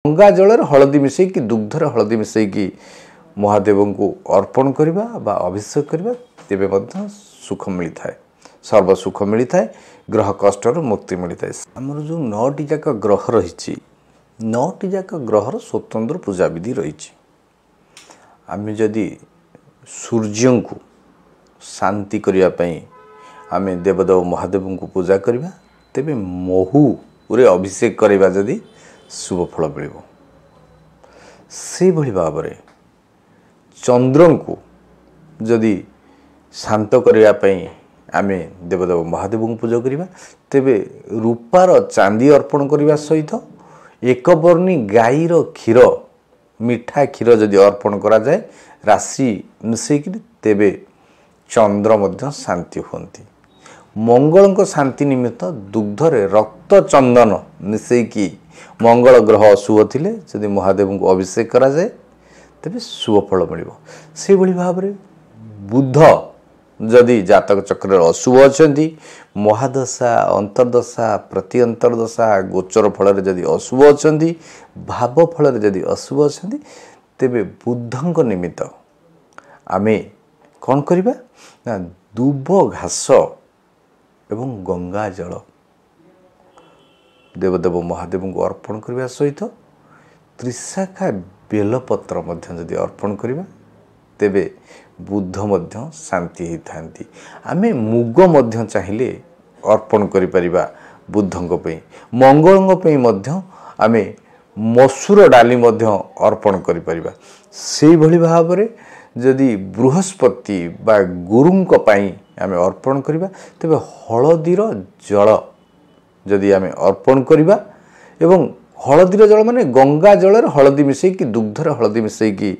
गंगा जल हलदी मिसेकी दुग्धर हलदी मिसेकी महादेव को अर्पण करवा बा अभिषेक करवा तेबे मध्य सुख मिलता है, सर्व सुख मिलता है, ग्रह कष्टर मुक्ति मिलता है। आमर जो 9टी जाक ग्रह रही 9टी जाक ग्रहर स्वतंत्र पूजा विधि रही। आम जदि सूर्य को शांति करने आम देवदेव महादेव को पूजा करवा तेबे महू रे अभिषेक करवा जदि शुभ फल मिल से भली भाव में चंद्र को जदि शांत करने आम देवदेव महादेव को पूजा करवा तेबे रूपार चांदी अर्पण करने सहित एक वर्णी गाईर क्षीर मिठा क्षीर जदि अर्पण करा जाए राशि मिसेक तेबे चंद्र मध्य शांति होती। मंगल शांति निमित्त दुग्धरे रक्त चंदन मिसेकी मंगल ग्रह अशुभ थिले जदि महादेव को अभिषेक करा जाए तेबे शुभ फल मिल। से भली भाव में बुध जदि जातक चक्र अशुभ अच्छा महादशा अंतर्दशा प्रति अंतर्दशा गोचर फल जदि अशुभ अच्छा भाव फल जदि अशुभ अच्छा तेबे बुधंक निमित्त आमे कौन करिबा ना दुब घास एवं गंगा जल देवदेव महादेव को अर्पण करने सहित त्रिशाखा बेलपत्र जदि अर्पण करवा तेबे बुध मध्य शांति होता। आमे मुग मध्य चाहिए अर्पण करिपरिबा बुधंक पे मंगलंक पे मध्य आमे मसूर डाली मध्य अर्पण करिपरिबा। से भली भाव में जदि बृहस्पति बा गुरुंक पई आमे अर्पण करिबा तेबे हलदीर जल जदि आमे अर्पण करिबा एवं हलदीर जल माने गंगा जल हलदी मिसेकी दुग्धर हलदी मिसेकी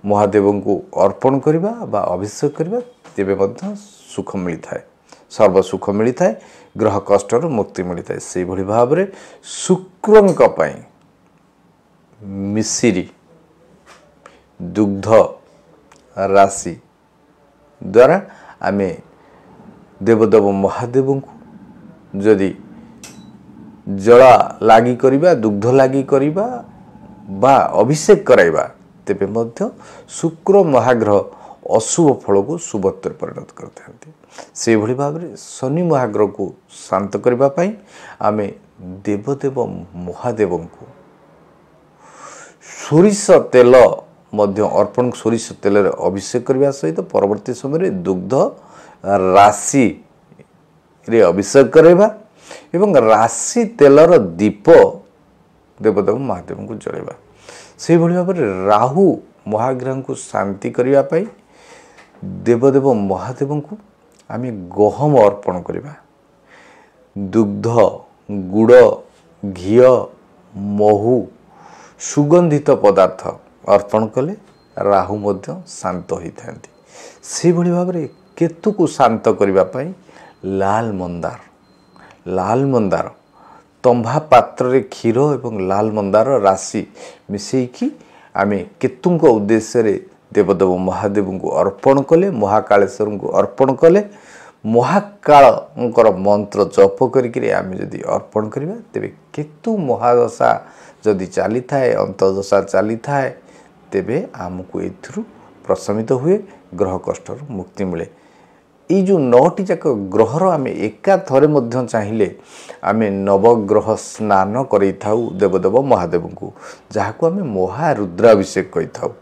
महादेव को अर्पण करवा बा अभिषेक करवा तेबे मध्य सुख मिलता है, सर्व सुख मिलता है, ग्रह कष्टर मुक्ति मिलता है। से भली भाव में शुक्रंक पई मिश्री दुग्ध राशि द्वारा आमे देवदेव महादेव को जदि जला लागी करिबा दुग्ध लागी करिबा बा अभिषेक कराइबा तेबे मध्य शुक्र महाग्रह अशुभ फल को शुभत्व परिणत करते हैं। से भली भाव में शनि महाग्रह को शांत करबा पई आमे देवदेव महादेव को सोरिष तेल मध्य अर्पण सोरिष तेल अभिषेक करने सहित परवर्ती समय दुग्ध राशि रे अभिषेक करवा एवं राशि तेलर दीप देवदेव महादेव को जलैबा। से भली भाव में राहु महाग्रह को शांति करने पाई देवदेव महादेव को आम गहम अर्पण करवा दुग्ध गुड़ घी महू सुगंधित पदार्थ अर्पण कले राहु मध्य शांत होता। से भली भाव में केतु को शांत करने लाल मंदार तंभा पात्र रे क्षीर एवं लाल मंदार राशि मिसेकी आमे केतुंक उद्देश्य रे देवदेव महादेव को अर्पण कले महाकालेश्वर को अर्पण कले महाकाल मंत्र जप करके आमे जदि अर्पण करवा तेबे केतु महादशा जदि चली थाए अंतर्दशा चली थाए तेबे आमको एथुरु प्रशमित हुए, ग्रह कष्टर मुक्ति मिले। ये जो 9टी जाक ग्रहर आम एका थरे मध्य चाहिए आम नवग्रह स्नान करें देवदेव महादेव को जहाँ को आम महारुद्राभिषेक कही था।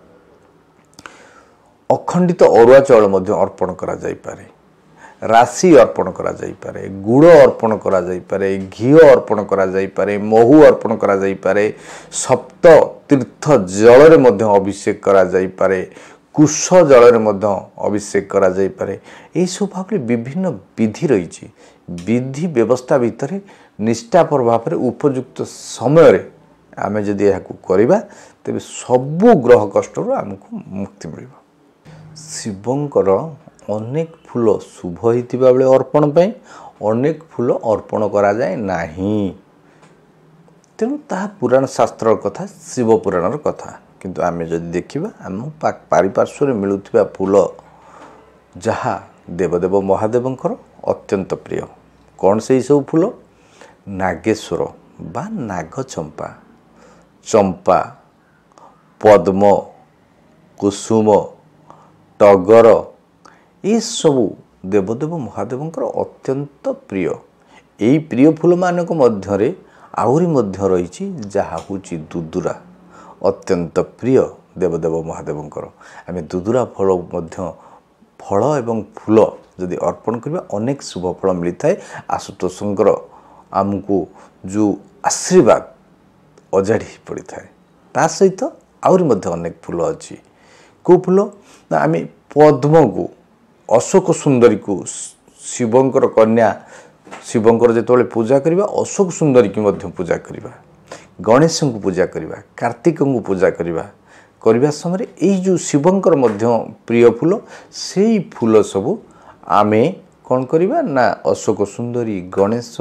अखंडित अरुआ चाउल मध्य अर्पण करा जाई पारे, राशि अर्पण करा जाई पारे, गुड़ अर्पण करा जाई पारे, घी अर्पण करा जाई पारे, महू अर्पण करा जाई पारे, सप्त तीर्थ जल मध्य अभिषेक करा जाई पारे, कुश जल अभिषेक करा जाई पारे। यही सब भाव में विभिन्न विधि रही। विधि व्यवस्था भितर निष्ठापर भाव में उपयुक्त समय आम जदि यह करवा तेबे सबु ग्रह कष्टर आमको मुक्ति मिल। शिवंकर अनेक फूल शुभ होता बेले अर्पण पाई अनेक फूल अर्पण करा जाए नहीं। तेणु ता पुराण शास्त्र कथा शिव पुराणर कथा किंतु आमे जदि देखिबा आम पारिपार्श्व मिलुथिबा फूल जहा देवदेव महादेवंकर अत्यंत प्रिय कौन से सब फूल नागेश्वर बा नागचंपा ଚମ୍ପା, ପଦ୍ମ, କୁସୁମ, ଟଗର ଏସବୁ ଦେବଦେବ ମହାଦେବଙ୍କର ଅତ୍ୟନ୍ତ ପ୍ରିୟ। ଏହି ପ୍ରିୟ ଫୁଲମାନଙ୍କ ମଧ୍ୟରେ ଆହୁରି ମଧ୍ୟ ରହିଛି ଯାହା ହେଉଛି ଦୁଦୁରା, ଅତ୍ୟନ୍ତ ପ୍ରିୟ ଦେବଦେବ ମହାଦେବଙ୍କର। ଆମେ ଦୁଦୁରା ଫଳ ମଧ୍ୟ ଫଳ ଏବଂ ଫୁଲ ଯଦି ଅର୍ପଣ କରିବା ଅନେକ ଶୁଭ ଫଳ ମିଳିଥାଏ। ଆଶୁତୋଷଙ୍କର ଆମକୁ ଯେଉଁ ଆଶୀର୍ବାଦ ଅଜାଡ଼ି ପଡ଼ିଥାଏ। ତା ସହିତ ଆହୁରି ମଧ୍ୟ ଅନେକ ଫୁଲ ଅଛି। କେଉଁ ଫୁଲ ନା ଆମେ ପଦ୍ମକୁ, ଅଶୋକ ସୁନ୍ଦରୀକୁ, ଶିବଙ୍କର କନ୍ୟା ଶିବଙ୍କର ଯେତେବେଳେ ପୂଜା କରିବା ଅଶୋକ ସୁନ୍ଦରୀକୁ ମଧ୍ୟ ପୂଜା କରିବା, ଗଣେଶଙ୍କୁ ପୂଜା କରିବା, କାର୍ତ୍ତିକଙ୍କୁ ପୂଜା କରିବା ସମୟରେ ଏଇ ଯେଉଁ ଶିବଙ୍କର ମଧ୍ୟ ପ୍ରିୟ ଫୁଲ ସେଇ ଫୁଲ ସବୁ ଆମେ କ'ଣ କରିବା ନା ଅଶୋକ ସୁନ୍ଦରୀ, ଗଣେଶ,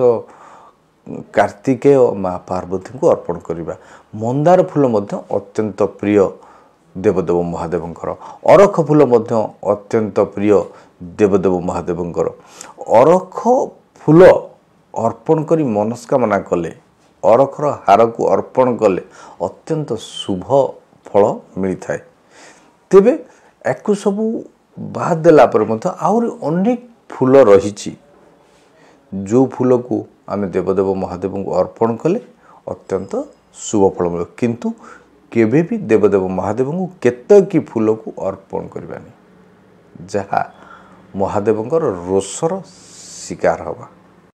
କାର୍ତ୍ତିକେୟ, ମା ପାର୍ବତୀଙ୍କୁ ଅର୍ପଣ କରିବା। ମନ୍ଦାର ଫୁଲ ମଧ୍ୟ ଅତ୍ୟନ୍ତ ପ୍ରିୟ ଦେବଦେବ ମହାଦେବଙ୍କର। ଅରଖ ଫୁଲ ମଧ୍ୟ ଅତ୍ୟନ୍ତ ପ୍ରିୟ ଦେବଦେବ ମହାଦେବଙ୍କର। ଅରଖ ଫୁଲ ଅର୍ପଣ କରି ମନସ୍କାମନା କଲେ, ଅରଖର ହାରକୁ ଅର୍ପଣ କଲେ ଅତ୍ୟନ୍ତ ଶୁଭ ଫଳ ମିଳିଥାଏ। ତେବେ ୟାକୁ ସବୁ ବାଦ ଦେଲା ପରେ ମଧ୍ୟ ଆହୁରି ଅନେକ ଫୁଲ ରହିଛି ଯେଉଁ ଫୁଲକୁ ଆମେ ଦେବଦେବ ମହାଦେବଙ୍କୁ ଅର୍ପଣ କଲେ ଅତ୍ୟନ୍ତ ଶୁଭ ଫଳ ମିଳିବ। କିନ୍ତୁ କେବେ ବି ଦେବଦେବ ମହାଦେବଙ୍କୁ କେତକୀ ଫୁଲକୁ ଅର୍ପଣ କରିବାନି, ଯାହା ମହାଦେବଙ୍କର ରୋଷର ଶିକାର ହେବା।